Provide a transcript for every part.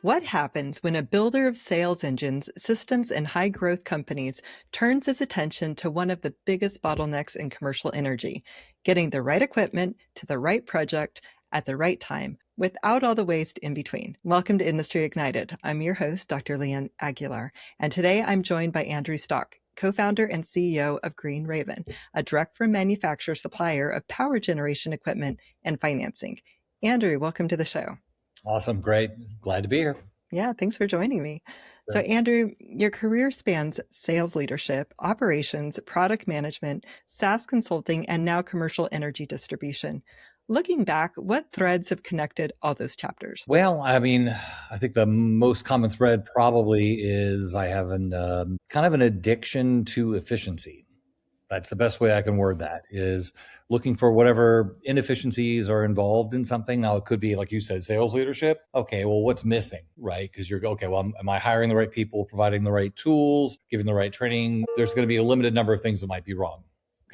What happens when a builder of sales engines, systems, and high growth companies turns its attention to one of the biggest bottlenecks in commercial energy, getting the right equipment to the right project at the right time without all the waste in between? Welcome to Industry Ignited. I'm your host, Dr. Leanne Aguilar, and today I'm joined by Andrew Stock, co-founder and CEO of Green Raven, a direct from manufacturer supplier of power generation equipment and financing. Andrew, welcome to the show. Awesome. Great. Glad to be here. Yeah, thanks for joining me. So, Sure. Andrew, your career spans sales leadership, operations, product management, SaaS consulting, and now commercial energy distribution. Looking back, what threads have connected all those chapters? Well, I think the most common thread probably is I have kind of an addiction to efficiency. That's the best way I can word that, is looking for whatever inefficiencies are involved in something. Now, it could be, like you said, sales leadership. Okay, well, what's missing, right? Because okay, well, am I hiring the right people, providing the right tools, giving the right training? There's going to be a limited number of things that might be wrong.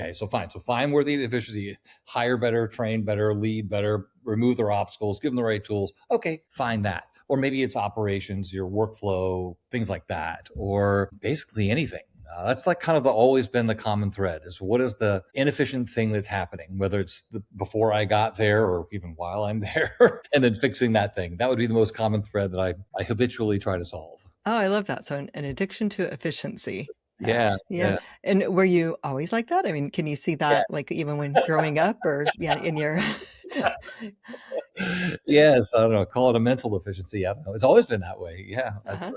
Okay, so fine. So find where the inefficiency, hire better, train better, lead better, remove their obstacles, give them the right tools. Okay, find that. Or maybe it's operations, your workflow, things like that, or basically anything. That's like kind of always been the common thread, is what is the inefficient thing that's happening, whether it's before I got there or even while I'm there, and then fixing that thing. That would be the most common thread that I habitually try to solve. Oh, I love that. So, an addiction to efficiency. Yeah, Yeah. yeah. And were you always like that? I mean, can you see Yeah. that like even when growing up or yeah, in your Yes, I don't know, call it a mental efficiency. I don't know. It's always been that way. Yeah, uh-huh.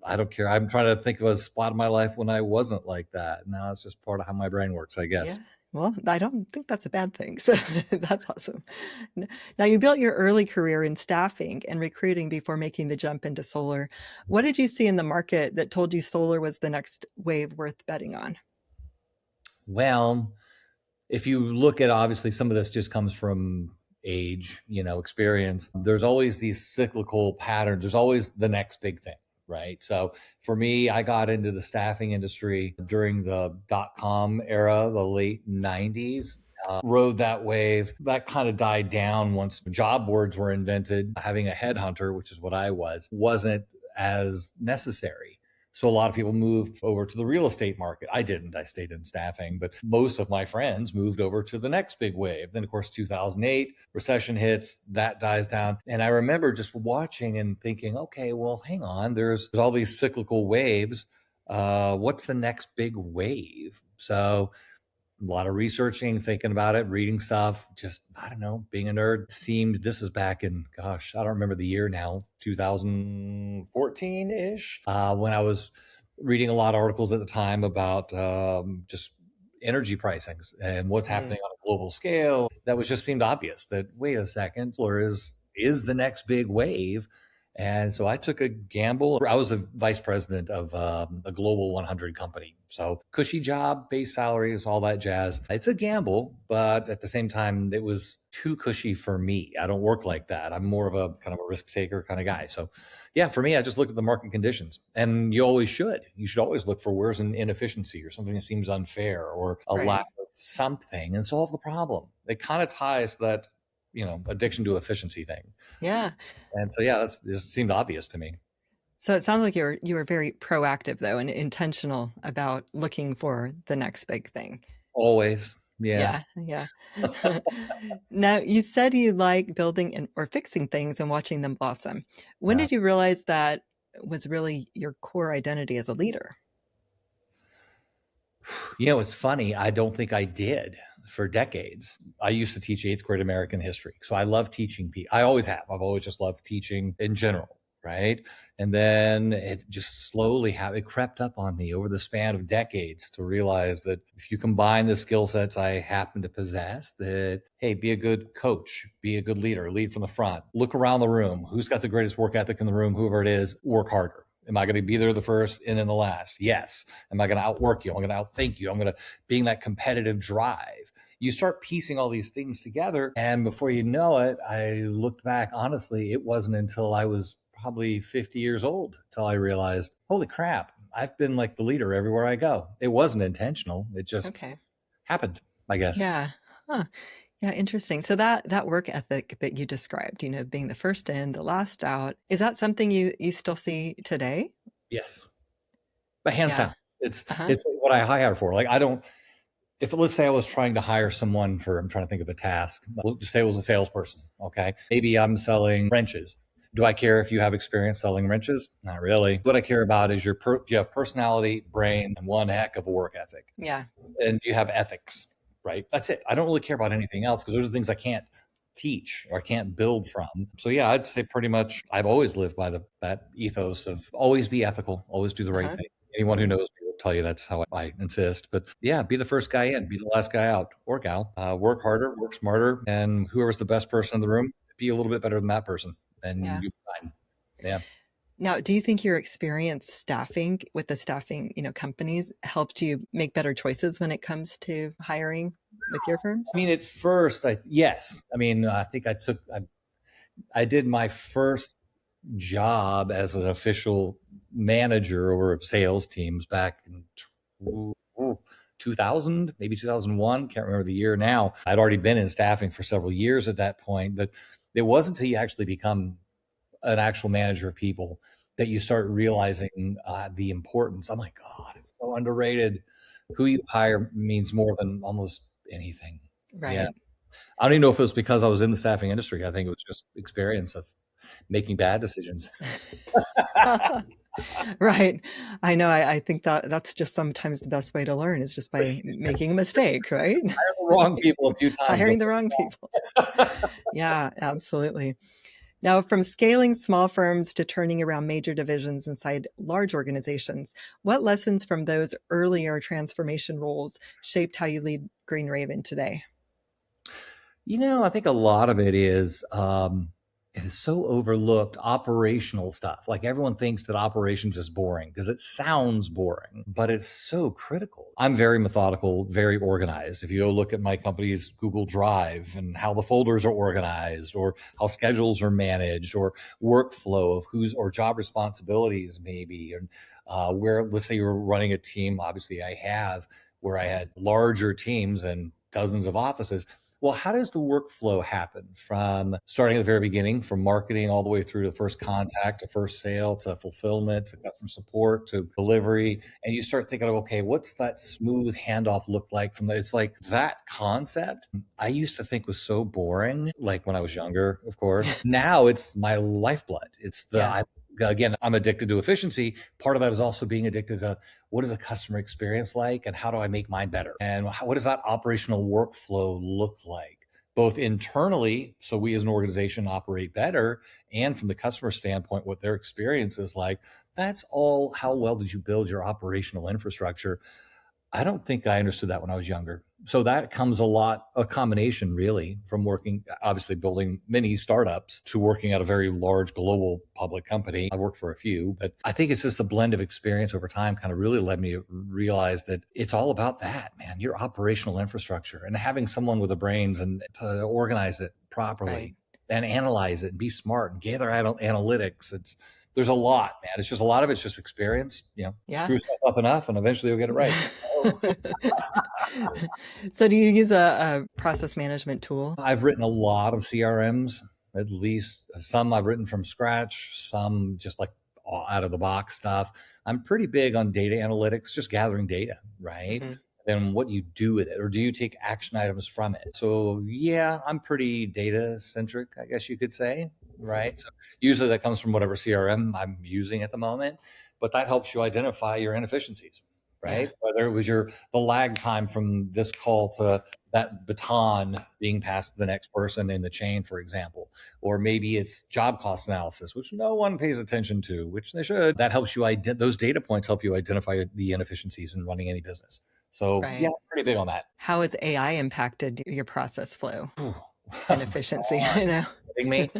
I don't care. I'm trying to think of a spot in my life when I wasn't like that. Now it's just part of how my brain works, I Yeah. guess. Well, I don't think that's a bad thing. So that's awesome. Now, you built your early career in staffing and recruiting before making the jump into solar. What did you see in the market that told you solar was the next wave worth betting on? Well, if you look at, obviously some of this just comes from age, experience. There's always these cyclical patterns. There's always the next big thing, right? So for me, I got into the staffing industry during the dot-com era, the late 90s. Rode that wave. That kind of died down once job boards were invented. Having a headhunter, which is what I was, wasn't as necessary. So a lot of people moved over to the real estate market. I didn't. I stayed in staffing, but most of my friends moved over to the next big wave. Then, of course, 2008, recession hits, that dies down. And I remember just watching and thinking, okay, well, hang on, there's all these cyclical waves. What's the next big wave? So a lot of researching, thinking about it, reading stuff, just, I don't know, being a nerd. Seemed, this is back in, gosh, I don't remember the year now, 2014 ish, when I was reading a lot of articles at the time about just energy pricings and what's Mm. happening on a global scale. That was just seemed obvious that, wait a second, solar is the next big wave. And so I took a gamble. I was a vice president of a global 100 company. So cushy job, base salaries, all that jazz. It's a gamble, but at the same time, it was too cushy for me. I don't work like that. I'm more of a kind of a risk taker kind of guy. So yeah, for me, I just looked at the market conditions, and you always should. You should always look for where's an inefficiency or something that seems unfair or a Right. lack of something, and solve the problem. It kind of ties that, addiction to efficiency thing. Yeah. And so, yeah, that's just seemed obvious to me. So it sounds like you were very proactive though and intentional about looking for the next big thing. Always. Yeah, Yes. yeah. Now, you said you like building or fixing things and watching them blossom. When Yeah. did you realize that was really your core identity as a leader? It's funny. I don't think I did for decades. I used to teach eighth grade American history. So I love teaching people. I always have. I've always just loved teaching in general. Right. And then it just slowly it crept up on me over the span of decades to realize that if you combine the skill sets I happen to possess, that, hey, be a good coach, be a good leader, lead from the front, look around the room. Who's got the greatest work ethic in the room? Whoever it is, work harder. Am I going to be there the first and in the last? Yes. Am I going to outwork you? Am I going to outthink you? I'm going to being that competitive drive. You start piecing all these things together. And before you know it, I looked back, honestly, it wasn't until I was probably 50 years old till I realized, holy crap, I've been like the leader everywhere I go. It wasn't intentional. It just Okay. happened, I guess. Yeah. Huh. Yeah, interesting. So that work ethic that you described, being the first in, the last out, is that something you still see today? Yes, but hands Yeah. down, it's Uh-huh. it's what I hire for. Like I don't. If let's say I was trying to hire someone for, I'm trying to think of a task. Let's just say it was a salesperson. Okay, maybe I'm selling wrenches. Do I care if you have experience selling wrenches? Not really. What I care about is you have personality, brain, and one heck of a work ethic, Yeah. and you have ethics, right? That's it. I don't really care about anything else because those are things I can't teach or I can't build from. So yeah, I'd say pretty much I've always lived by that ethos of always be ethical, always do the right Uh-huh. thing. Anyone who knows me will tell you that's how I insist. But yeah, be the first guy in, be the last guy out, or gal. Work harder, work smarter, and whoever's the best person in the room, be a little bit better than that person, and Yeah. you'll be fine. Yeah. Now, do you think your experience staffing with the staffing, companies helped you make better choices when it comes to hiring with your firms? I mean, at first, yes. I mean, I think I did my first job as an official manager over sales teams back in 2000, maybe 2001. Can't remember the year now. I'd already been in staffing for several years at that point, but it wasn't until you actually become an actual manager of people that you start realizing the importance. I'm like, God, it's so underrated. Who you hire means more than almost anything. Yeah. Right. I don't even know if it was because I was in the staffing industry. I think it was just experience of making bad decisions. Right. I know. I think that's just sometimes the best way to learn is just by making a mistake, right? The wrong people a few times. Hiring the wrong people. Yeah, absolutely. Now, from scaling small firms to turning around major divisions inside large organizations, what lessons from those earlier transformation roles shaped how you lead Green Raven today? I think a lot of it is so overlooked operational stuff. Like everyone thinks that operations is boring because it sounds boring, but it's so critical. I'm very methodical, very organized. If you go look at my company's Google Drive and how the folders are organized or how schedules are managed or workflow of who's or job responsibilities maybe, and where, let's say you're running a team, obviously I have, where I had larger teams and dozens of offices. Well, how does the workflow happen from starting at the very beginning, from marketing all the way through to first contact, to first sale, to fulfillment, to customer support, to delivery? And you start thinking of, okay, what's that smooth handoff look like from it's like that concept I used to think was so boring, like when I was younger, of course. Now it's my lifeblood. Yeah, Again, I'm addicted to efficiency. Part of that is also being addicted to what is a customer experience like and how do I make mine better? And what does that operational workflow look like? Both internally, so we as an organization operate better, and from the customer standpoint, what their experience is like. That's all. How well did you build your operational infrastructure? I don't think I understood that when I was younger. So that comes a combination really from working, obviously building many startups to working at a very large global public company. I've worked for a few, but I think it's just a blend of experience over time kind of really led me to realize that it's all about that, man, your operational infrastructure and having someone with the brains and to organize it right. properly and analyze it and be smart and gather analytics. There's a lot, man. It's just a lot of it's just experience, Yeah. screw stuff up enough and eventually you'll get it right. So, do you use a process management tool? I've written a lot of CRMs, at least some I've written from scratch, some just like out of the box stuff. I'm pretty big on data analytics, just gathering data, right? Mhm. Then what you do with it, or do you take action items from it? So, yeah, I'm pretty data centric, I guess you could say, right? So, usually that comes from whatever CRM I'm using at the moment, but that helps you identify your inefficiencies, Yeah, right? Whether it was the lag time from this call to that baton being passed to the next person in the chain, for example. Or maybe it's job cost analysis, which no one pays attention to, which they should. That helps you, those data points help you identify the inefficiencies in running any business. So, yeah, right. pretty big on that. How has AI impacted your process flow Ooh. and efficiency? I know. Kidding me?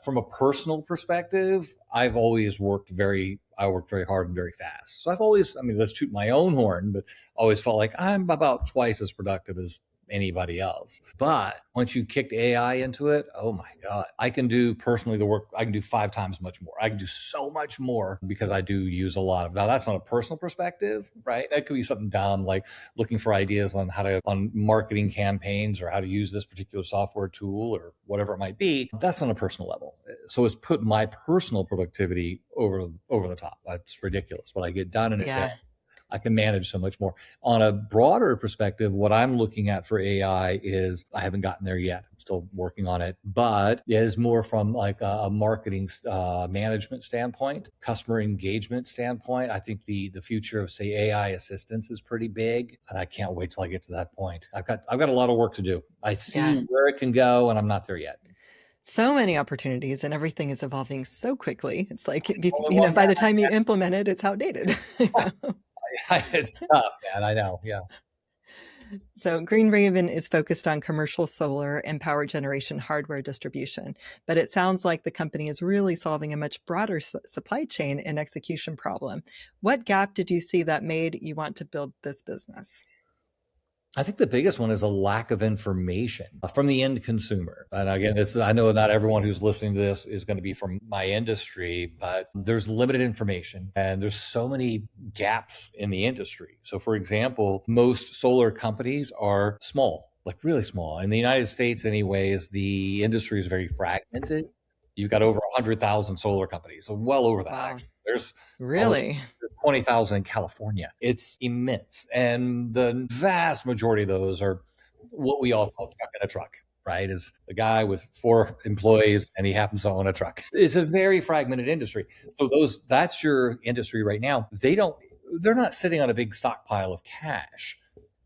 From a personal perspective, I worked very hard and very fast. So I've always, I mean, let's toot my own horn, but always felt like I'm about twice as productive as anybody else. But once you kicked AI into it, oh my God, I can do personally the work. I can do 5 times much more. I can do so much more because I do use a lot of, now that's not a personal perspective, right? That could be something dumb like looking for ideas on on marketing campaigns or how to use this particular software tool or whatever it might be. That's on a personal level. So it's put my personal productivity over the top. That's ridiculous. What I get done in a day, Yeah. I can manage so much more. On a broader perspective, what I'm looking at for AI is, I haven't gotten there yet. I'm still working on it, but it is more from like a marketing management standpoint, customer engagement standpoint. I think the future of, say, AI assistance is pretty big, and I can't wait till I get to that point. I've got a lot of work to do. I see Yeah. where it can go, and I'm not there yet. So many opportunities, and everything is evolving so quickly. It's like, Only one by guy. the time you implement it, it's outdated. You know? It's tough, man. I know. Yeah. So, Green Raven is focused on commercial solar and power generation hardware distribution, but it sounds like the company is really solving a much broader supply chain and execution problem. What gap did you see that made you want to build this business? I think the biggest one is a lack of information from the end consumer. And again, I know not everyone who's listening to this is going to be from my industry, but there's limited information and there's so many gaps in the industry. So for example, most solar companies are small, like really small. In the United States anyways, the industry is very fragmented. You've got over 100,000 solar companies, so well over that Wow, actually. There's almost really? 20,000 in California. It's immense. And the vast majority of those are what we all call truck in a truck, right? Is a guy with 4 employees and he happens to own a truck. It's a very fragmented industry. So that's your industry right now. They're not sitting on a big stockpile of cash.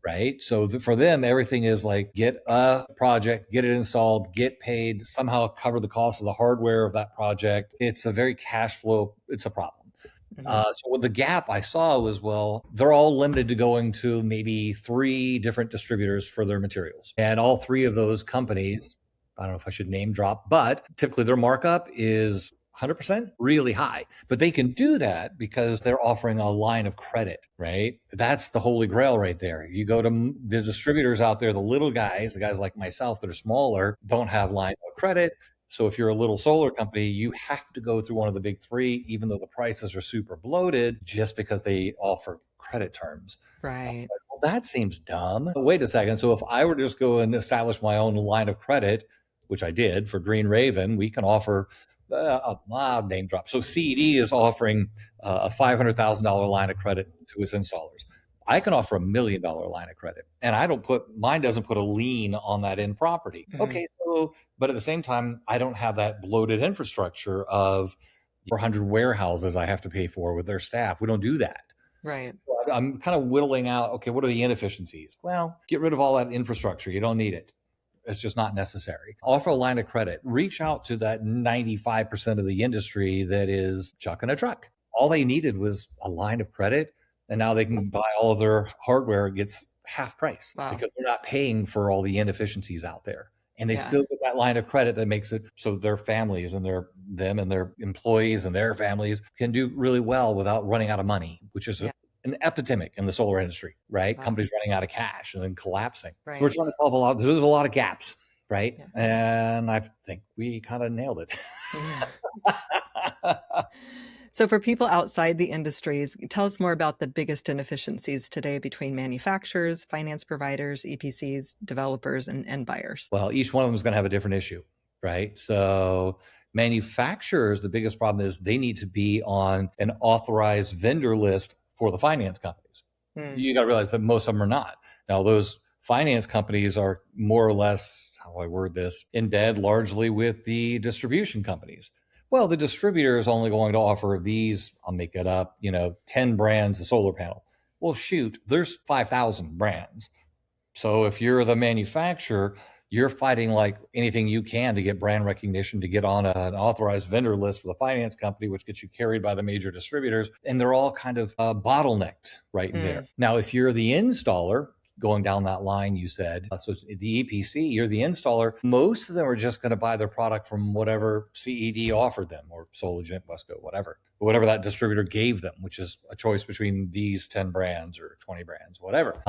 Right. So for them, everything is like, get a project, get it installed, get paid, somehow cover the cost of the hardware of that project. It's a very cash flow. It's a problem. Hmm. So the gap I saw was, well, they're all limited to going to maybe 3 different distributors for their materials. And all 3 of those companies, I don't know if I should name drop, but typically their markup is 100% really high. But they can do that because they're offering a line of credit, right? That's the holy grail right there. You go to the distributors out there, the little guys, the guys like myself that are smaller, don't have line of credit. So if you're a little solar company, you have to go through one of the big 3, even though the prices are super bloated, just because they offer credit terms. Right. Well, that seems dumb. Wait a second. So if I were to just go and establish my own line of credit, which I did for Green Raven, we can offer a name drop. So CED is offering a $500,000 line of credit to its installers. I can offer $1 million line of credit, and mine doesn't put a lien on that end property. Hmm. Okay, so but at the same time, I don't have that bloated infrastructure of 400 warehouses I have to pay for with their staff. We don't do that. Right. I'm kind of whittling out, okay, what are the inefficiencies? Well, get rid of all that infrastructure. You don't need it. It's just not necessary. Offer a line of credit. Reach out to that 95% of the industry that is chucking a truck. All they needed was a line of credit, and now they can buy all of their hardware gets half price Wow. because they're not paying for all the inefficiencies out there. And they Yeah. still get that line of credit that makes it so their families and them and their employees and their families can do really well without running out of money, which is Yeah. an epidemic in the solar industry, right? Wow. Companies running out of cash and then collapsing. So we're Right. trying to solve there's a lot of gaps, right? Yeah. And I think we kind of nailed it. Yeah. So, for people outside the industries, tell us more about the biggest inefficiencies today between manufacturers, finance providers, EPCs, developers, and end buyers. Well, each one of them is going to have a different issue, right? So manufacturers, the biggest problem is they need to be on an authorized vendor list for the finance companies. Hmm. You got to realize that most of them are not. Now, those finance companies are more or less, how do I word this, in bed largely with the distribution companies. Well, the distributor is only going to offer these, I'll make it up, 10 brands of solar panel. Well, shoot, there's 5,000 brands. So if you're the manufacturer, you're fighting like anything you can to get brand recognition, to get on an authorized vendor list for the finance company, which gets you carried by the major distributors. And they're all kind of bottlenecked right there. Hmm. Now, if you're the installer, going down that line, you said, so the EPC, you're the installer. Most of them are just going to buy their product from whatever CED offered them, or Solagent, Wesco, whatever that distributor gave them, which is a choice between these 10 brands or 20 brands, whatever.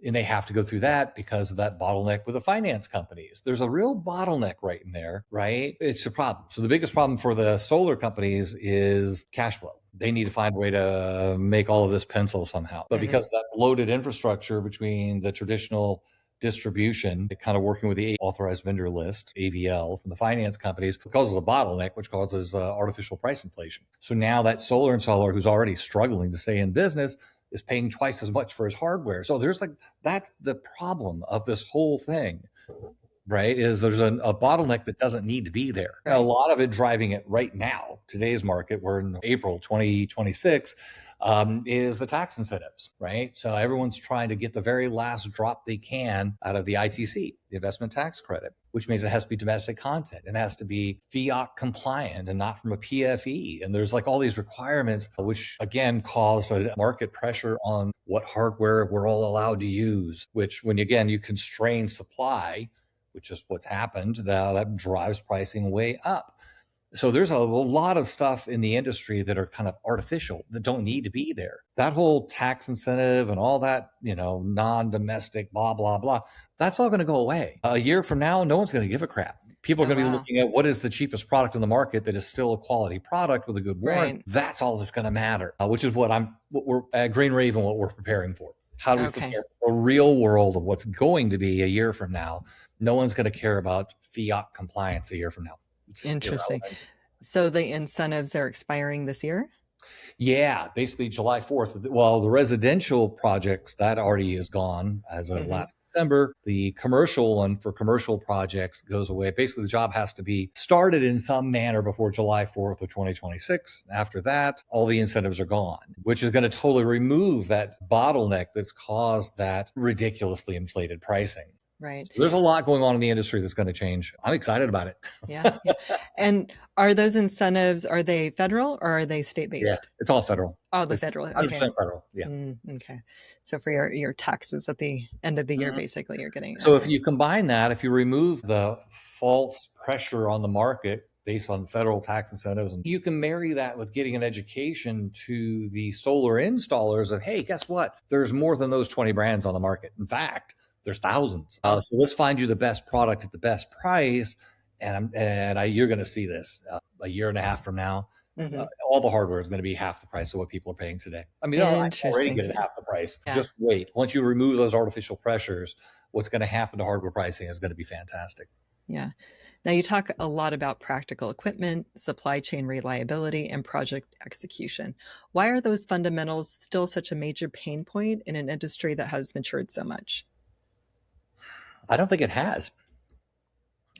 And they have to go through that because of that bottleneck with the finance companies. There's a real bottleneck right in there, right? It's a problem. So the biggest problem for the solar companies is cash flow. They need to find a way to make all of this pencil somehow. But Hmm. because of that bloated infrastructure between the traditional distribution, kind of working with the authorized vendor list, AVL, from the finance companies, causes a bottleneck, which causes artificial price inflation. So now that solar installer who's already struggling to stay in business is paying twice as much for his hardware. So there's like, that's the problem of this whole thing, right? Is there's a bottleneck that doesn't need to be there. A Right. lot of it driving it right now, today's market, we're in April 2026, is the tax incentives, right? So everyone's trying to get the very last drop they can out of the ITC, the investment tax credit, which means it has to be domestic content. It has to be fiat compliant and not from a PFE. And there's like all these requirements, which again cause a market pressure on what hardware we're all allowed to use, which when again you constrain supply, which is what's happened, that drives pricing way up. So there's a lot of stuff in the industry that are kind of artificial that don't need to be there. That whole tax incentive and all that, non-domestic, blah, blah, blah, that's all going to go away. A year from now, no one's going to give a crap. People are Oh, going to be wow. looking at what is the cheapest product in the market that is still a quality product with a good warranty. Right. That's all that's going to matter, which is what we're at Green Raven, what we're preparing for. How do we Okay. prepare for a real world of what's going to be a year from now? No one's going to care about fiat compliance a year from now. It's Interesting. irrelevant. So the incentives are expiring this year? Yeah, basically July 4th. Well, the residential projects, that already is gone as of Hmm. last December. The commercial one for commercial projects goes away. Basically, the job has to be started in some manner before July 4th of 2026. After that, all the incentives are gone, which is going to totally remove that bottleneck that's caused that ridiculously inflated pricing. Right. So there's a lot going on in the industry that's going to change. I'm excited about it. Yeah. Yeah. And are those incentives, are they federal or are they Yeah, state-based? it's all federal. Oh, the It's federal. Okay. 100% federal. Yeah. Okay. So for your taxes at the end of the year, Mhm. basically, you're getting, So if okay. you combine that, if you remove the false pressure on the market based on federal tax incentives, and you can marry that with getting an education to the solar installers of, hey, guess what? There's more than those 20 brands on the market. In fact, there's thousands. So let's find you the best product at the best price. You're going to see this a year and a half from now. Hmm. All the hardware is going to be half the price of what people are paying today. I mean, I already Interesting. get it Yeah. half the price. Yeah. Just wait. Once you remove those artificial pressures, what's going to happen to hardware pricing is going to be fantastic. Yeah. Now you talk a lot about practical equipment, supply chain reliability, and project execution. Why are those fundamentals still such a major pain point in an industry that has matured so much? I don't think it has.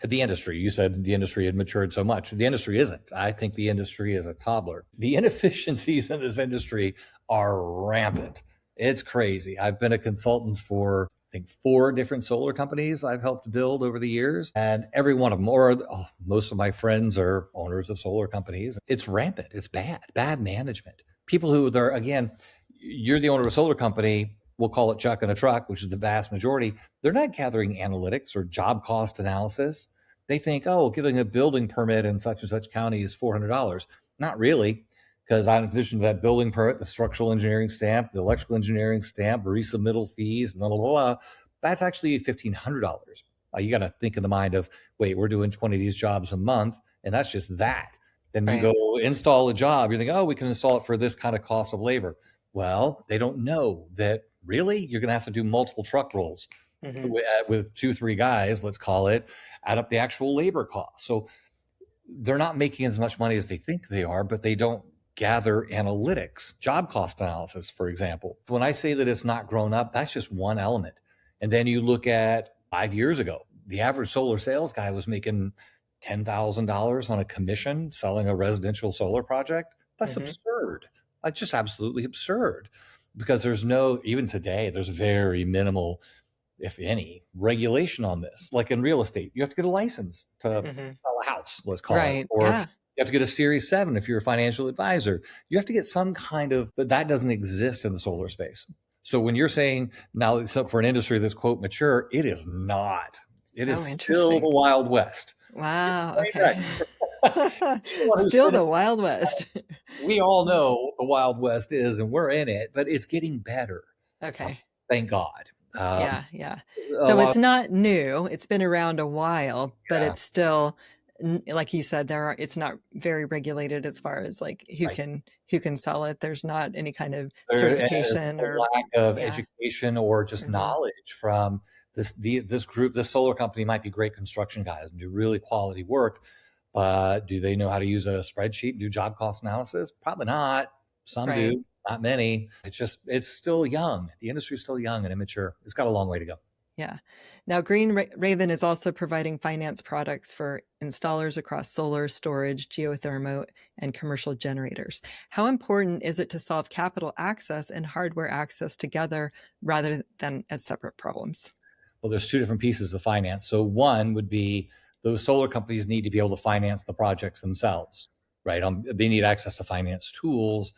The industry, you said the industry had matured so much. The industry isn't. I think the industry is a toddler. The inefficiencies in this industry are rampant. It's crazy. I've been a consultant for, I think, 4 different solar companies I've helped build over the years. And every one of them, or most of my friends are owners of solar companies. It's rampant. It's bad management. People who are, again, you're the owner of a solar company, we'll call it Chuck in a truck, which is the vast majority. They're not gathering analytics or job cost analysis. They think, oh, getting a building permit in such and such county is $400. Not really, because in addition to that building permit, the structural engineering stamp, the electrical engineering stamp, resubmittal fees, blah, blah, blah, that's actually $1,500. You got to think in the mind of, wait, we're doing 20 of these jobs a month, and that's just that. Then you Right. go install a job, you think, oh, we can install it for this kind of cost of labor. Well, they don't know that really you're going to have to do multiple truck rolls Hmm. with 2, 3 guys, let's call it, add up the actual labor cost. So they're not making as much money as they think they are, but they don't gather analytics, job cost analysis, for example. When I say that it's not grown up, that's just one element. And then you look at 5 years ago, the average solar sales guy was making $10,000 on a commission selling a residential solar project. That's Hmm. absurd. That's just absolutely absurd because there's no, even today, there's very minimal, if any, regulation on this. Like in real estate, you have to get a license to Hmm. sell a house, let's call it, Right. or Yeah. you have to get a Series 7 if you're a financial advisor. You have to get some kind of, but that doesn't exist in the solar space. So when you're saying now, except for an industry that's quote mature, it is not. It is Oh, still the interesting. Wild West. You're Wow. right, right. Okay. You're the one who's Still been in the it. Wild West. We all know what the Wild West is, and we're in it, but it's getting better. Uh, Okay. thank God. Yeah, yeah. A So lot it's of, not new. It's been around a while, but yeah, it's still like you said, it's not very regulated as far as like right. who can sell it. There's not any kind of There is certification a or lack of yeah. education or just Hmm. knowledge from this group. This solar company might be great construction guys and do really quality work, but do they know how to use a spreadsheet and do job cost analysis? Probably not. Some Right. do, not many. It's still young. The industry is still young and immature. It's got a long way to go. Yeah. Now, Raven is also providing finance products for installers across solar, storage, geothermal, and commercial generators. How important is it to solve capital access and hardware access together rather than as separate problems? Well, there's two different pieces of finance. So one would be those solar companies need to be able to finance the projects themselves, right? They need access to finance tools,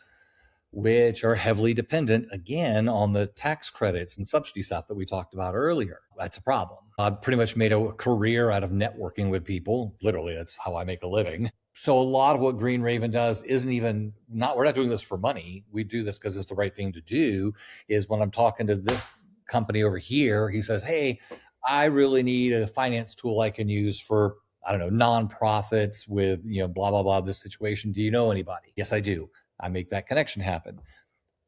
which are heavily dependent again on the tax credits and subsidy stuff that we talked about earlier. That's a problem. I've pretty much made a career out of networking with people. Literally, that's how I make a living. So a lot of what Green Raven does isn't even not, we're not doing this for money. We do this because it's the right thing to do. Is when I'm talking to this company over here, he says, hey, I really need a finance tool I can use for, I don't know, nonprofits with, blah, blah, blah, this situation. Do you know anybody? Yes, I do. I make that connection happen.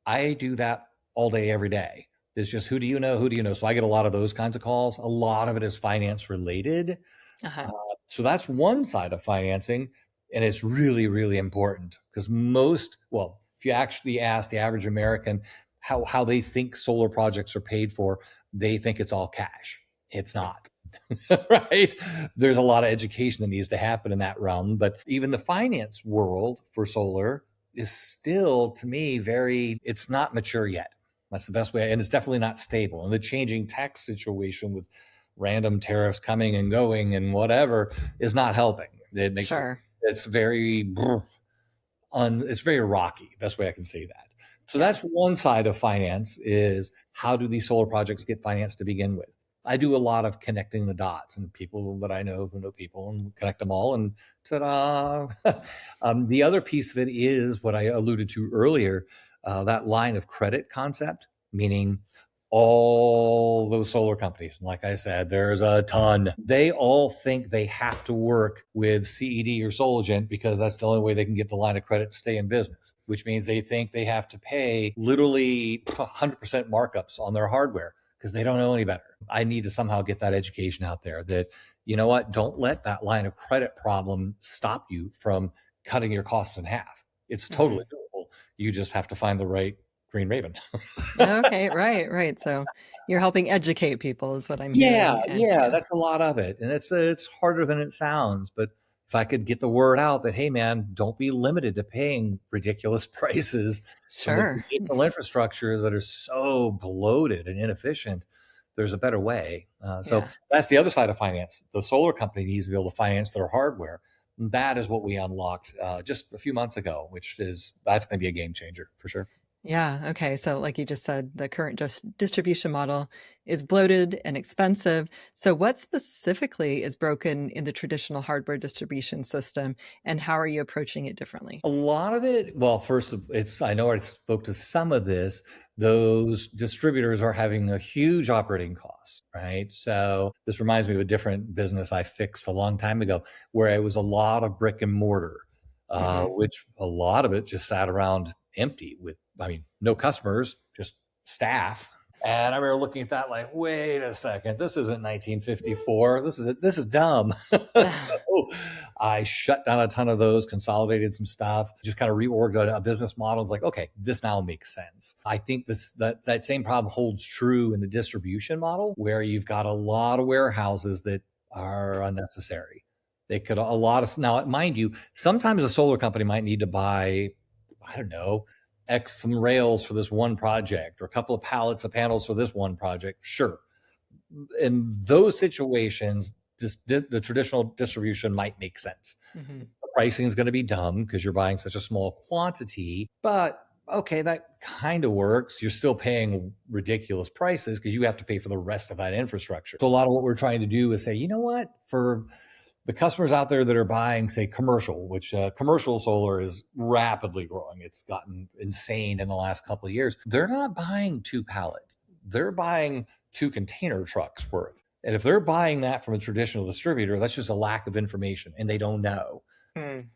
I do that all day, every day. It's just who do you know? Who do you know? So I get a lot of those kinds of calls. A lot of it is finance related. Uh-huh. Uh, so that's one side of financing. And it's really, really important because if you actually ask the average American how they think solar projects are paid for, they think it's all cash. It's not. Right? There's a lot of education that needs to happen in that realm. But even the finance world for solar is still, to me, it's not mature yet. That's the best way. And it's definitely not stable. And the changing tax situation with random tariffs coming and going and whatever is not helping. Sure. It's it's very rocky. Best way I can say that. So Yeah. that's one side of finance is how do these solar projects get financed to begin with? I do a lot of connecting the dots and people that I know who know people and connect them all and ta-da. The other piece of it is what I alluded to earlier, that line of credit concept, meaning all those solar companies. Like I said, there's a ton. They all think they have to work with CED or Solagent because that's the only way they can get the line of credit to stay in business, which means they think they have to pay literally 100% markups on their hardware because they don't know any better. I need to somehow get that education out there that, you know what, don't let that line of credit problem stop you from cutting your costs in half. It's Hmm. totally doable. You just have to find the right Green Raven. Okay. Right. Right. So you're helping educate people, is what I'm Yeah, hearing. And yeah, yeah, that's a lot of it, and it's harder than it sounds, but if I could get the word out that, "Hey, man, don't be limited to paying ridiculous prices from the sure. traditional infrastructures that are so bloated and inefficient, there's a better way." So Yeah. that's the other side of finance. The solar company needs to be able to finance their hardware. That is what we unlocked, just a few months ago, that's gonna be a game changer for sure. Yeah. Okay. So, like you just said, the current just distribution model is bloated and expensive. So, what specifically is broken in the traditional hardware distribution system, and how are you approaching it differently? A lot of it, well, first, I know I spoke to some of this. Those distributors are having a huge operating cost, right? So this reminds me of a different business I fixed a long time ago where it was a lot of brick and mortar, Hmm. which a lot of it just sat around empty no customers, just staff. And I remember looking at that like, wait a second, this isn't 1954. This is dumb. So I shut down a ton of those, consolidated some stuff, just kind of reorganized a business model. It's like, okay, this now makes sense. I think that same problem holds true in the distribution model where you've got a lot of warehouses that are unnecessary. They could a lot of now, mind you, sometimes a solar company might need to buy, I don't know, some rails for this one project or a couple of pallets of panels for this one project. Sure. In those situations, just the traditional distribution might make sense. Hmm. The pricing is going to be dumb because you're buying such a small quantity, but okay, that kind of works. You're still paying ridiculous prices because you have to pay for the rest of that infrastructure. So a lot of what we're trying to do is say, you know what, for the customers out there that are buying, say, commercial, which commercial solar is rapidly growing. It's gotten insane in the last couple of years. They're not buying two pallets. They're buying 2 container trucks worth. And if they're buying that from a traditional distributor, that's just a lack of information and they don't know. Mm,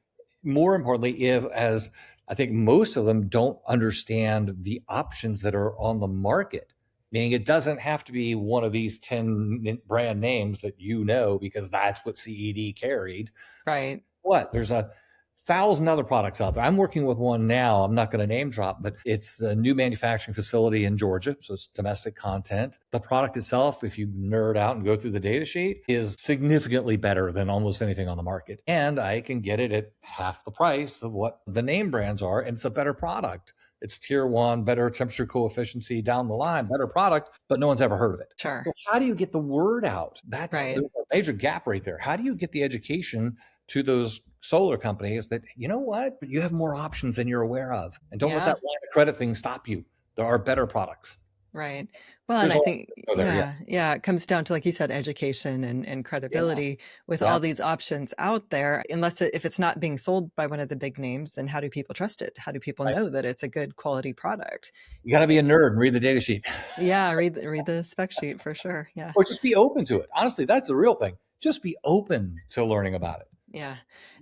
More importantly, if as I think most of them don't understand the options that are on the market, meaning it doesn't have to be one of these 10 brand names that you know because that's what CED carried. right. What? There's 1,000 other products out there. I'm working with one now. I'm not going to name drop, but it's a new manufacturing facility in Georgia. So it's domestic content. The product itself, if you nerd out and go through the data sheet, is significantly better than almost anything on the market. And I can get it at half the price of what the name brands are. And it's a better product. It's tier one, better temperature coefficient down the line, better product, but no one's ever heard of it. Sure. So how do you get the word out? Right. There's a major gap right there. How do you get the education to those solar companies that, you know what, you have more options than you're aware of? And don't let that Yeah. line of credit thing stop you. There are better products. Right. Well, and There's a I lot think, to go there. Yeah. yeah, it comes down to, like you said, education and Yeah. credibility with Yeah. all these options out there. If it's not being sold by one of the big names, then how do people trust it? How do people Right. know that it's a good quality product? You got to be a nerd and read the data sheet Yeah, read the spec sheet for sure. Yeah. or just be open to it. Honestly, that's the real thing. Just be open to learning about it. Yeah.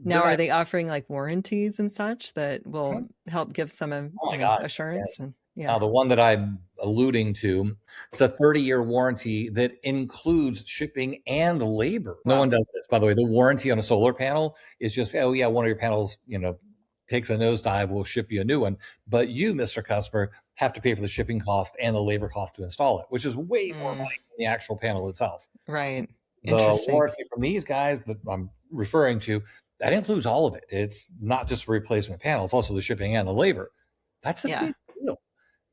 They're Now, are not, they offering like warranties and such that will help give some, oh my gosh. assurance? Yes. And yeah. Now, the one that I'm alluding to, it's a 30-year warranty that includes shipping and labor. No one Wow. does this, by the way. The warranty on a solar panel is just, oh yeah, one of your panels, takes a nosedive, we'll ship you a new one. But you, Mr. Customer, have to pay for the shipping cost and the labor cost to install it, which is way more Mm, money than the actual panel itself. right. The Interesting. warranty from these guys that I'm referring to, that includes all of it. It's not just a replacement panel, it's also the shipping and the labor. That's a Yeah. big deal.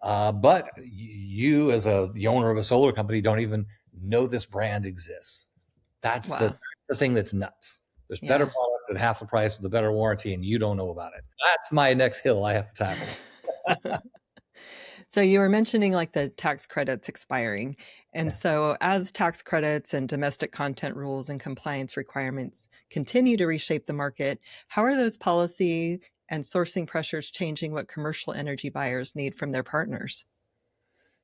But you, as the owner of a solar company, don't even know this brand exists. That's Wow. the thing that's nuts. There's better Yeah. products at half the price with a better warranty, and you don't know about it. That's my next hill I have to tackle. So you were mentioning like the tax credits expiring. And Yeah. so as tax credits and domestic content rules and compliance requirements continue to reshape the market, how are those policy and sourcing pressures changing what commercial energy buyers need from their partners?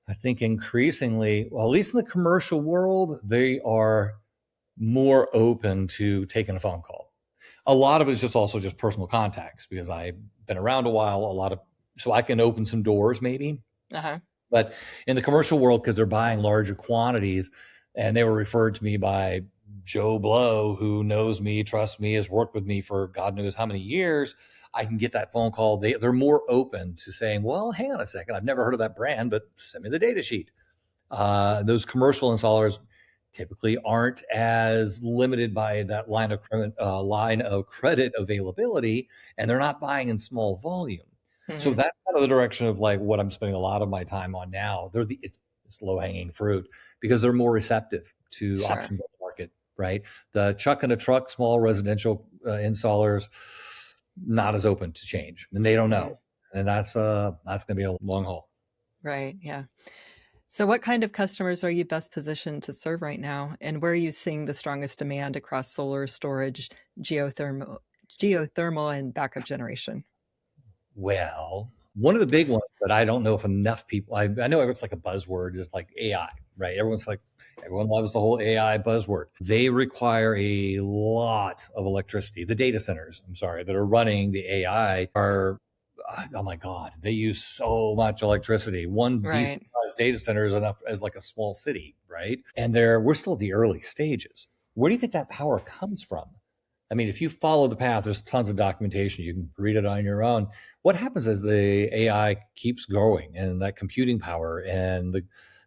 I think increasingly, well, at least in the commercial world, they are more open to taking a phone call. A lot of it is just also just personal contacts because I've been around a while, so I can open some doors maybe. Uh-huh. But in the commercial world, because they're buying larger quantities, and they were referred to me by Joe Blow, who knows me, trusts me, has worked with me for God knows how many years, I can get that phone call. They're more open to saying, well, hang on a second, I've never heard of that brand, but send me the data sheet. Those commercial installers typically aren't as limited by that line of credit availability, and they're not buying in small volume. So Hmm. that's kind of the direction of like what I'm spending a lot of my time on now. It's low hanging fruit because they're more receptive to Sure. options on the market, right? The chuck in a truck, small residential installers, not as open to change, and they don't Mm, know, and that's going to be a long haul. right. Yeah. So what kind of customers are you best positioned to serve right now? And where are you seeing the strongest demand across solar storage, geothermal, geothermal and backup generation? Well, one of the big ones that I don't know if enough people, I know it's like a buzzword, is like AI, right? Everyone loves the whole AI buzzword. They require a lot of electricity. The data centers, I'm sorry, that are running the AI are, oh my God, they use so much electricity. One decent Right. sized data center is enough as like a small city, right? And we're still at the early stages. Where do you think that power comes from? I mean, if you follow the path, there's tons of documentation. You can read it on your own. What happens as the AI keeps growing and that computing power and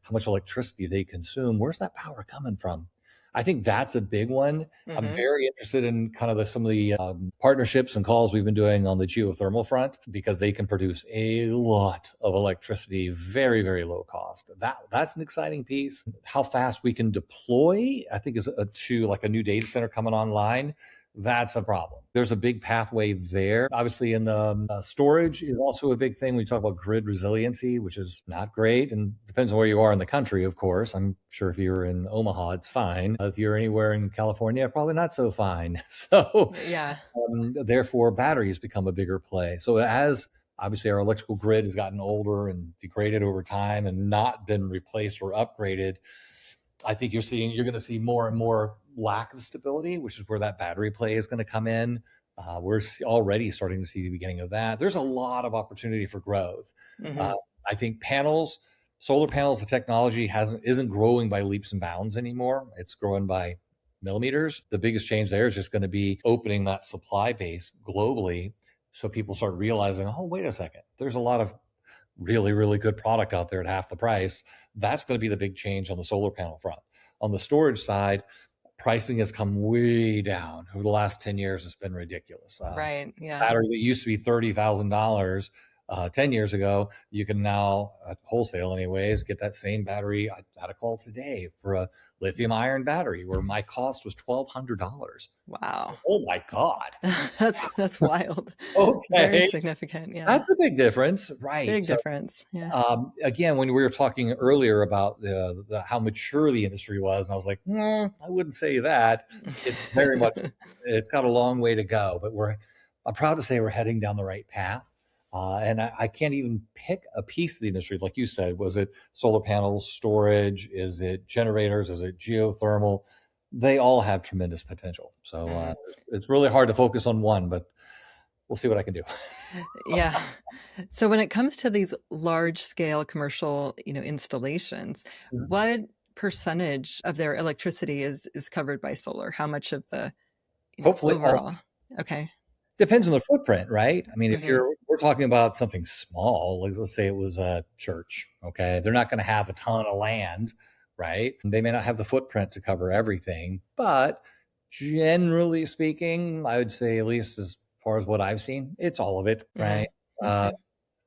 how much electricity they consume? Where's that power coming from? I think that's a big one. I'm Hmm. very interested in kind of some of the partnerships and calls we've been doing on the geothermal front because they can produce a lot of electricity, very, very low cost. That's an exciting piece. How fast we can deploy, I think, is to like a new data center coming online. That's a problem. There's a big pathway there. Obviously, in the storage is also a big thing. We talk about grid resiliency, which is not great and depends on where you are in the country, of course. I'm sure if you're in Omaha, it's fine. If you're anywhere in California, probably not so fine. So, Yeah. therefore, batteries become a bigger play. So, as Obviously, our electrical grid has gotten older and degraded over time and not been replaced or upgraded. I think you're going to see more and more lack of stability, which is where that battery play is going to come in. We're already starting to see the beginning of that. There's a lot of opportunity for growth. Uh, Hmm. I think solar panels, the technology isn't growing by leaps and bounds anymore. It's growing by millimeters. The biggest change there is just going to be opening that supply base globally, so people start realizing, oh, wait a second, there's a lot of really, really good product out there at half the price. That's going to be the big change on the solar panel front. On the storage side, pricing has come way down over the last 10 years. It's been ridiculous. Right. Yeah. Battery that used to be $30,000 10 years ago, you can now, at wholesale anyways, get that same battery. I had a call today for a lithium ion battery where my cost was $1,200. Wow. Oh my God. That's wild. Very Okay. significant. Yeah. That's a big difference. Right. Big So difference. Yeah. again, when we were talking earlier about how mature the industry was, and I was like, I wouldn't say that. It's very much, it's got a long way to go, but I'm proud to say we're heading down the right path. And I can't even pick a piece of the industry. Like you said, was it solar panels, storage? Is it generators? Is it geothermal? They all have tremendous potential. So Mhm. it's really hard to focus on one, but we'll see what I can do. Yeah. So when it comes to these large scale commercial, installations, what percentage of their electricity is covered by solar? How much of the, Hopefully all. overall? Okay. Depends on the footprint, right? I mean, if Hmm. we're talking about something small, like let's say it was a church, okay? They're not going to have a ton of land, right? They may not have the footprint to cover everything, but generally speaking, I would say, at least as far as what I've seen, it's all of it, Hmm. right? Uh, Okay.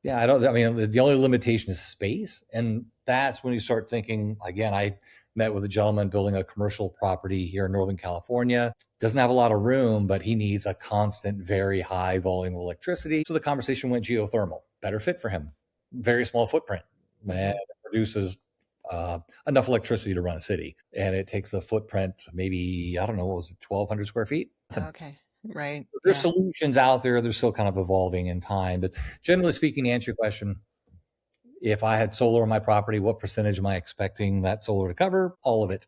yeah, I mean, the only limitation is space. And that's when you start thinking, again, I met with a gentleman building a commercial property here in Northern California. Doesn't have a lot of room, but he needs a constant, very high volume of electricity. So the conversation went geothermal, better fit for him. Very small footprint, and Hmm. it produces enough electricity to run a city. And it takes a footprint, maybe, I don't know, what was it, 1,200 square feet? Okay. Right. There's Yeah. solutions out there. They're still kind of evolving in time. But generally speaking, to answer your question, if I had solar on my property, what percentage am I expecting that solar to cover? All of it.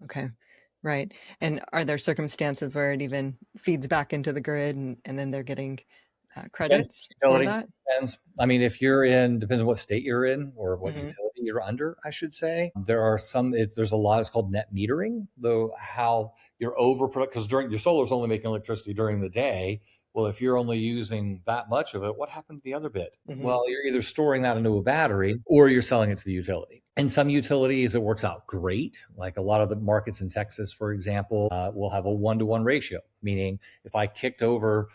Okay. Right. And are there circumstances where it even feeds back into the grid and then they're getting Depends credits on for utility. that? Depends. I mean, depends on what state you're in or what Hmm. utility you're under, I should say. There's a lot, it's called net metering, though, how you're because during your solar's only making electricity during the day. Well, if you're only using that much of it, what happened to the other bit? Hmm. Well, you're either storing that into a battery or you're selling it to the utility. In some utilities, it works out great. Like a lot of the markets in Texas, for example, will have a 1-to-1 ratio, meaning if I kicked over,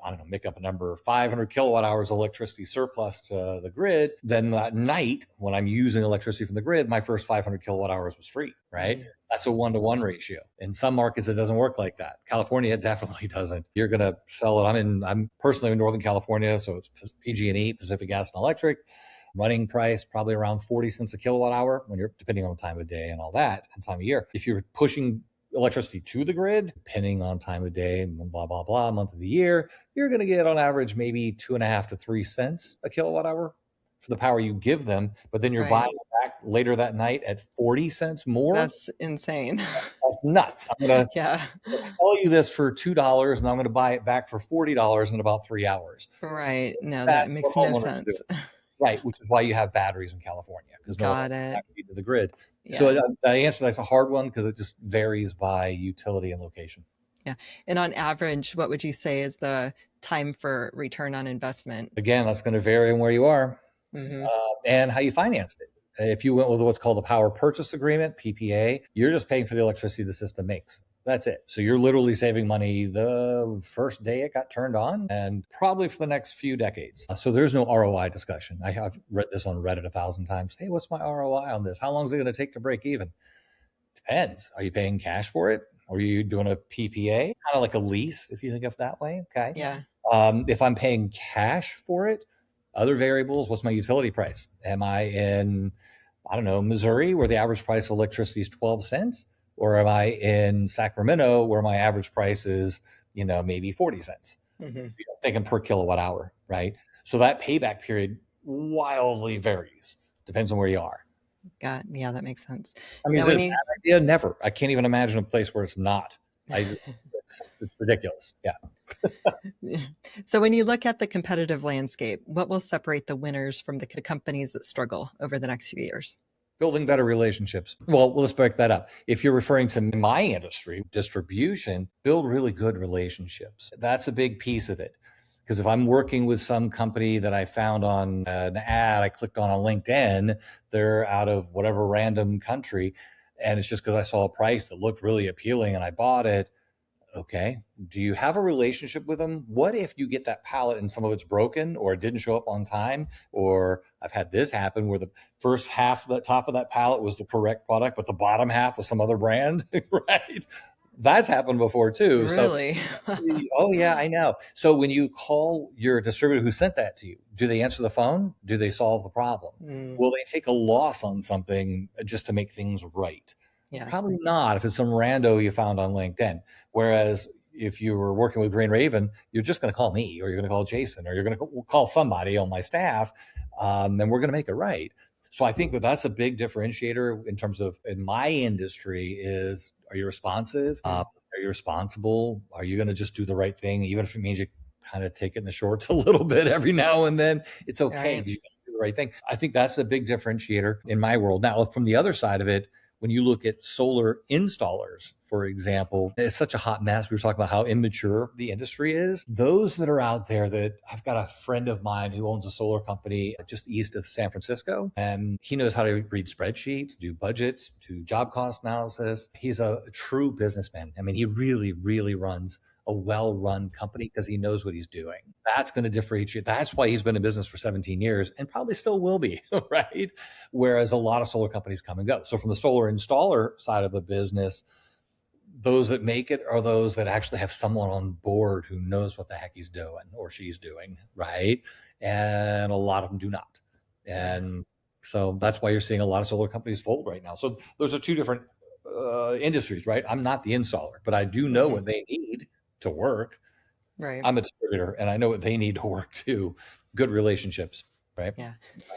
I don't know, make up a number, 500 kilowatt hours of electricity surplus to the grid, then that night when I'm using electricity from the grid, my first 500 kilowatt hours was free, right? Hmm. That's a 1-to-1 ratio. In some markets, it doesn't work like that. California, it definitely doesn't. You're going to sell it. I'm personally in Northern California, so it's PG&E, Pacific Gas and Electric. Running price probably around 40 cents a kilowatt hour when you're depending on the time of day and all that and time of year. If you're pushing electricity to the grid, depending on time of day, blah, blah, blah, month of the year, you're going to get on average maybe 2.5 to 3 cents a kilowatt hour for the power you give them. But then you're Right. buying it back later that night at 40 cents more. That's insane. That's nuts. I'm going to Yeah. sell you this for $2 and I'm going to buy it back for $40 in about 3 hours. Right. No, that That's what makes no homeowners are doing. sense. Right, which is why you have batteries in California, because no one Got wants to it. backfeed to the grid. So Yeah. the answer, that's a hard one because it just varies by utility and location. Yeah. And on average, what would you say is the time for return on investment? Again, that's going to vary on where you are Hmm. and how you financed it. If you went with what's called a power purchase agreement, PPA, you're just paying for the electricity the system makes. That's it. So you're literally saving money the first day it got turned on and probably for the next few decades. So there's no ROI discussion. I have read this on Reddit 1,000 times. Hey, what's my ROI on this? How long is it going to take to break even? Depends. Are you paying cash for it? Or are you doing a PPA? Kind of like a lease, if you think of it that way. Okay. Yeah. If I'm paying cash for it, other variables, what's my utility price? Am I in, I don't know, Missouri, where the average price of electricity is 12 cents? Or am I in Sacramento, where my average price is, maybe 40 cents? Hmm. Thinking per kilowatt hour, right? So that payback period wildly varies, depends on where you are. Yeah, that makes sense. I mean, Now, is it when a you bad idea? Never. I can't even imagine a place where it's not. It's ridiculous. Yeah. so when you look at the competitive landscape, what will separate the winners from the companies that struggle over the next few years? Building better relationships. Well, let's break that up. If you're referring to my industry, distribution, build really good relationships. That's a big piece of it. Because if I'm working with some company that I found on an ad I clicked on LinkedIn, they're out of whatever random country, and it's just because I saw a price that looked really appealing and I bought it. Okay. Do you have a relationship with them? What if you get that pallet and some of it's broken or it didn't show up on time? Or I've had this happen where the first half of the top of that pallet was the correct product, but the bottom half was some other brand, right? That's happened before too. So, Really? oh, yeah, I know. So when you call your distributor who sent that to you, do they answer the phone? Do they solve the problem? Mm, Will they take a loss on something just to make things right? yeah. Probably not if it's some rando you found on LinkedIn. Whereas if you were working with Green Raven, you're just going to call me or you're going to call Jason or you're going to call somebody on my staff, and we're going to make it right. So I think that that's a big differentiator in terms of in my industry is, are you responsive? Mm, Are you responsible? Are you going to just do the right thing, even if it means you kind of take it in the shorts a little bit every now and then? It's okay right. because you do the right thing. I think that's a big differentiator in my world. Now, from the other side of it, when you look at solar installers, for example, it's such a hot mess. We were talking about how immature the industry is. Those that are out there that I've got a friend of mine who owns a solar company just east of San Francisco, and he knows how to read spreadsheets, do budgets, do job cost analysis. He's a true businessman. I mean, he really, really runs a well-run company because he knows what he's doing. That's going to differentiate. That's why he's been in business for 17 years and probably still will be, right? Whereas a lot of solar companies come and go. So from the solar installer side of the business, those that make it are those that actually have someone on board who knows what the heck he's doing or she's doing, right? And a lot of them do not. Yeah. And so that's why you're seeing a lot of solar companies fold right now. So those are two different industries, right? I'm not the installer, but I do know Hmm. what they need to work. Right. I'm a distributor and I know what they need to work too. Good relationships, right? Yeah.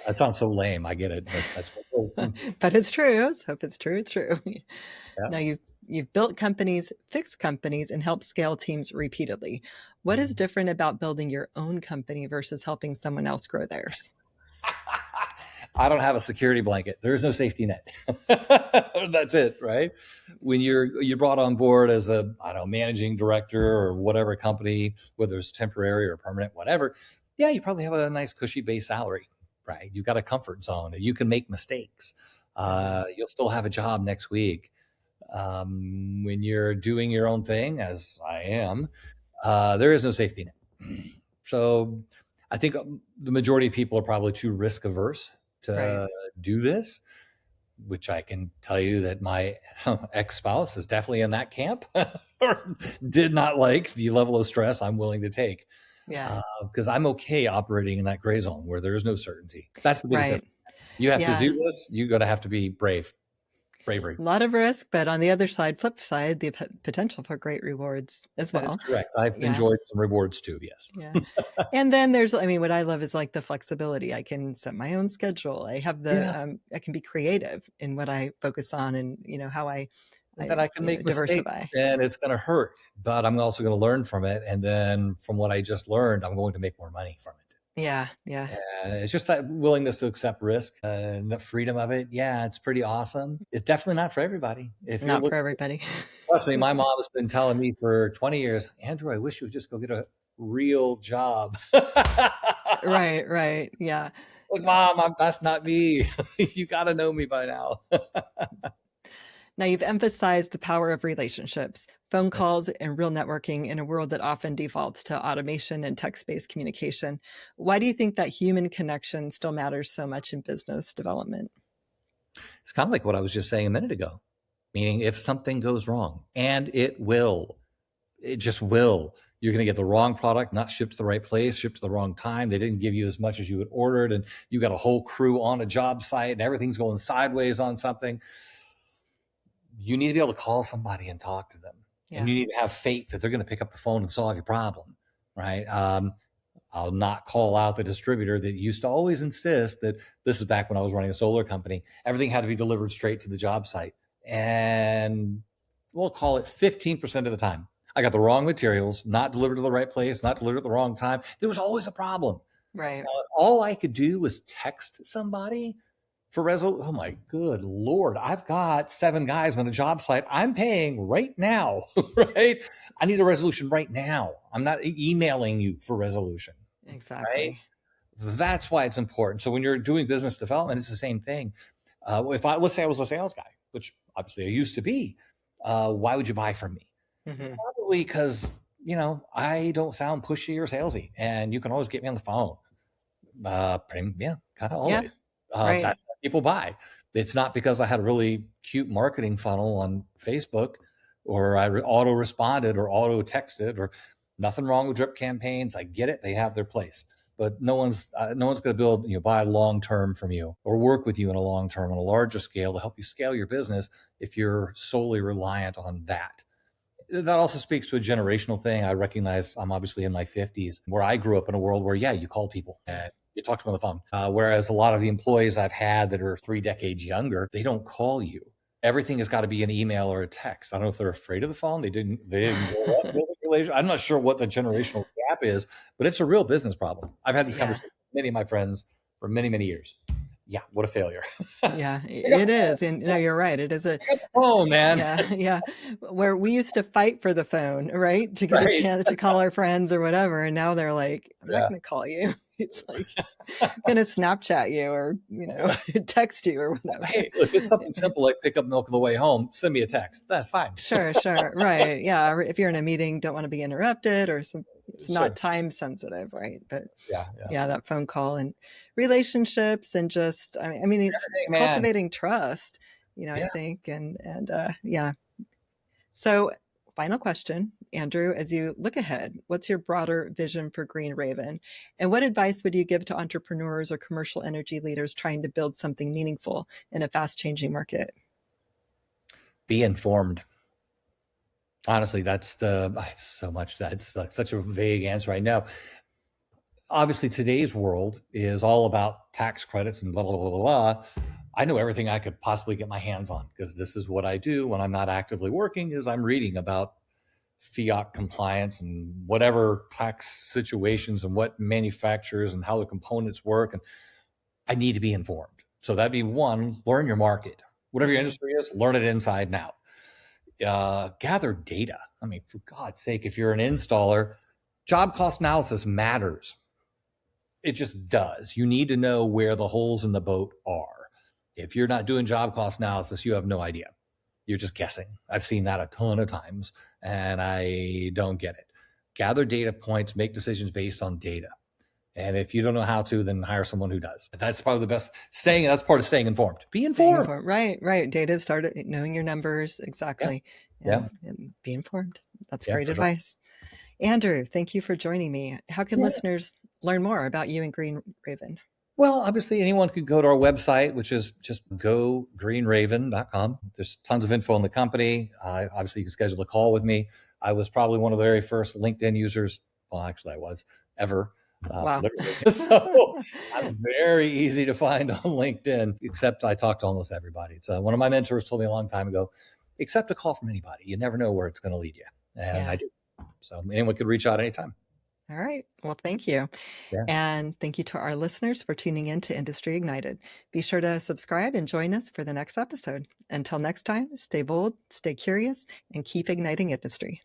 That sounds so lame. I get it, but that's what it is. But it's true. Let's hope it's true. It's true. Yeah. Now you've built companies, fixed companies, and helped scale teams repeatedly. What is different about building your own company versus helping someone else grow theirs? I don't have a security blanket. There is no safety net. That's it, right? When you're brought on board as a, I don't know, managing director or whatever company, whether it's temporary or permanent, whatever, yeah, you probably have a nice cushy base salary, right? You've got a comfort zone. You can make mistakes. Hmm. You'll still have a job next week. When you're doing your own thing, as I am, there is no safety net. So I think the majority of people are probably too risk averse Right. to do this, which I can tell you that my ex spouse is definitely in that camp or did not like the level of stress I'm willing to take Yeah. because I'm okay operating in that gray zone where there is no certainty. That's the biggest Right. difference. You have to Yeah. do this, you're going to have to be brave, bravery. A lot of risk, but on the other side, flip side, the potential for great rewards as That is well. correct. I've Yeah. enjoyed some rewards too. Yes. Yeah. And then there's, I mean, what I love is like the flexibility. I can set my own schedule. I have Yeah. I can be creative in what I focus on and, how And then I can make mistakes diversify. and it's going to hurt, but I'm also going to learn from it. And then from what I just learned, I'm going to make more money from it. Yeah. Yeah. And it's just that willingness to accept risk and the freedom of it. Yeah, it's pretty awesome. It's definitely not for everybody. If you're Not for looking, everybody. trust me, my mom has been telling me for 20 years, Andrew, I wish you would just go get a real job. Right. Right. Yeah. Like, Yeah. mom, that's not me. You got to know me by now. Now, you've emphasized the power of relationships, phone calls, and real networking in a world that often defaults to automation and text based communication. Why do you think that human connection still matters so much in business development? It's kind of like what I was just saying a minute ago, meaning if something goes wrong, and it just will. You're going to get the wrong product, not shipped to the right place, shipped to the wrong time. They didn't give you as much as you had ordered, and you got a whole crew on a job site, and everything's going sideways on something. You need to be able to call somebody and talk to them, and Yeah. you need to have faith that they're going to pick up the phone and solve your problem, right? I'll not call out the distributor that used to always insist that this is back when I was running a solar company. Everything had to be delivered straight to the job site. And we'll call it 15% of the time, I got the wrong materials, not delivered to the right place, not delivered at the wrong time. There was always a problem. Right. If all I could do was text somebody for resolution. Oh my good Lord. I've got 7 guys on a job site. I'm paying right now, right? I need a resolution right now. I'm not emailing you for resolution, right? Exactly. That's why it's important. So when you're doing business development, it's the same thing. Let's say I was a sales guy, which obviously I used to be, why would you buy from me? Hmm. Probably because, I don't sound pushy or salesy, and you can always get me on the phone. Yeah, kind of Yeah. always. Right. That's what people buy. It's not because I had a really cute marketing funnel on Facebook, or I auto responded or auto texted, or nothing wrong with drip campaigns. I get it; they have their place, but no one's going to buy long term from you or work with you in a long term on a larger scale to help you scale your business if you're solely reliant on that. That also speaks to a generational thing. I recognize I'm obviously in my 50s, where I grew up in a world where, yeah, you call people and you talk to them on the phone. Whereas a lot of the employees I've had that are 3 decades younger, they don't call you. Everything has got to be an email or a text. I don't know if they're afraid of the phone. They didn't grow up building relation. I'm not sure what the generational gap is, but it's a real business problem. I've had this Yeah. conversation with many of my friends for many, many years. Yeah, what a failure. Yeah, Pick up it the is. And no, you're right. It is a, phone, man. yeah, yeah. Where we used to fight for the phone, right? To get a Right. chance to call our friends or whatever. And now they're like, I'm not Yeah. going to call you. It's like, I'm going to Snapchat you or, text you or whatever. Hey, if it's something simple like pick up milk on the way home, send me a text. That's fine. Sure, sure. Right. Yeah. Or if you're in a meeting, don't want to be interrupted or it's not Sure. time sensitive, right? But Yeah. Yeah. yeah, that phone call and relationships and just, I mean, it's Hey, man. cultivating trust, I Yeah. think. And yeah. So, final question, Andrew, as you look ahead, what's your broader vision for Green Raven? And what advice would you give to entrepreneurs or commercial energy leaders trying to build something meaningful in a fast changing market? Be informed. Honestly, it's so much that's like such a vague answer right now. Obviously, today's world is all about tax credits and blah, blah, blah, blah, blah. I know everything I could possibly get my hands on because this is what I do when I'm not actively working is I'm reading about fiat compliance and whatever tax situations and what manufacturers and how the components work. And I need to be informed. So that'd be one, learn your market. Whatever your Hmm. industry is, learn it inside and out. Gather data. I mean, for God's sake, if you're an installer, job cost analysis matters. It just does. You need to know where the holes in the boat are. If you're not doing job cost analysis, you have no idea. You're just guessing. I've seen that a ton of times and I don't get it. Gather data points, make decisions based on data. And if you don't know how to, then hire someone who does. That's probably the best saying. That's part of staying informed. Be Staying informed. informed. Right, right. Data started knowing your numbers Yeah. exactly Yeah. and be informed. That's Yeah, great for sure. advice. Andrew, thank you for joining me. How can Yeah. listeners learn more about you and Green Raven? Well, obviously, anyone could go to our website, which is just gogreenraven.com. There's tons of info on the company. Obviously, you can schedule a call with me. I was probably one of the very first LinkedIn users. Well, actually, I was ever, Wow. literally. So I'm very easy to find on LinkedIn, except I talk to almost everybody. So one of my mentors told me a long time ago, accept a call from anybody. You never know where it's going to lead you. And I Yeah. do. So anyone could reach out anytime. All right. Well, thank you. Yeah. And thank you to our listeners for tuning in to Industry Ignited. Be sure to subscribe and join us for the next episode. Until next time, stay bold, stay curious, and keep igniting industry.